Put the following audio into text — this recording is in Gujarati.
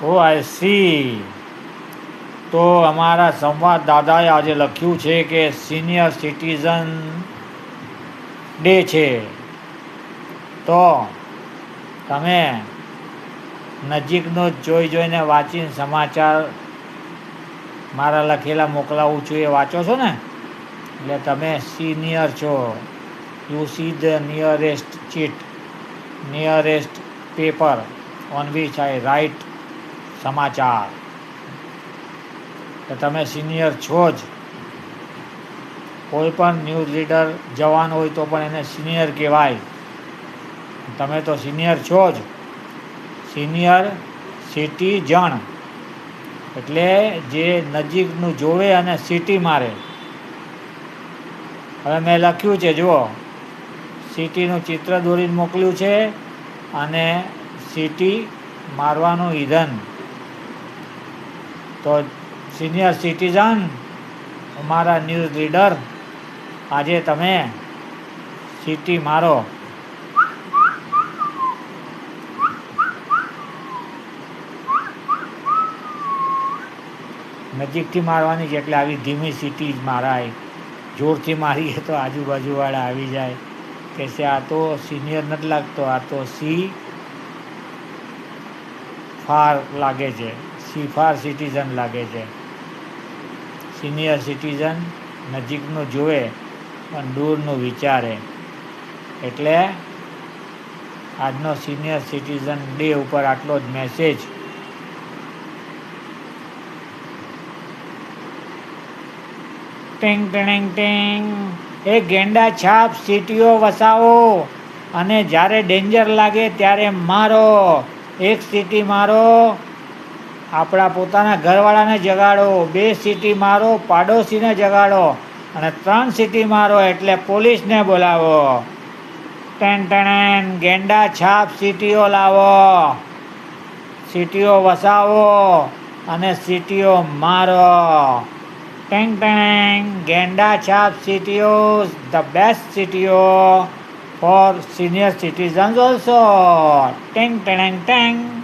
O I C. તો અમારા સંવાદદાતાએ આજે લખ્યું છે કે સિનિયર સિટીઝન ડે છે. તો તમે નજીકનો જોઈને વાંચીને સમાચાર મારા લખેલા મોકલાવું છું એ વાંચો છો ને, એટલે તમે સિનિયર છો. You see the nearest paper on which I write સમાચાર. તો તમે સિનિયર છો જ. કોઈ પણ ન્યૂઝ રીડર જવાન હોય તો પણ એને સિનિયર કહેવાય. તમે તો સિનિયર છો જ. સિનિયર સિટીઝન એટલે જે નજીકનું જોવે અને સિટી મારે. હવે મેં લખ્યું છે, જુઓ, સિટીનું ચિત્ર દોરીને મોકલ્યું છે અને સિટી મારવાનું ઈંધણ. તો સિનિયર સિટીઝન, અમારા ન્યૂઝ રીડર, આજે તમે સિટી મારો. નજીકથી મારવાની છે એટલે આવી ધીમી સિટી જ મારાય. જોરથી મારીએ તો આજુબાજુવાળા આવી જાય કે છે આ તો સિનિયર નથી લાગતો, આ તો સી ફાર લાગે છે, સી ફાર સિટીઝન લાગે છે. સિનિયર સિટીઝન નજીકનું જુએ પણ દૂરનું વિચારે. એટલે આજનો સિનિયર સિટીઝન ડે ઉપર આટલો જ મેસેજ. ટિંગ ટિંગ ટિંગ. એ ગેંડા છાપ સિટીઓ વસાવો અને જ્યારે ડેન્જર લાગે ત્યારે મારો. એક સિટી મારો, આપણા પોતાના ઘરવાળાને જગાડો. 2 સિટી મારો, પાડોશીને જગાડો. અને 3 સિટી મારો એટલે પોલીસને બોલાવો. ટેન ગેંડા છાપ સિટીઓ લાવો, સિટીઓ વસાવો અને સિટીઓ મારો. ટેંગ ગેંડા છાપ સિટીઓ, ધ બેસ્ટ સિટીઓ for senior citizens also. Tang.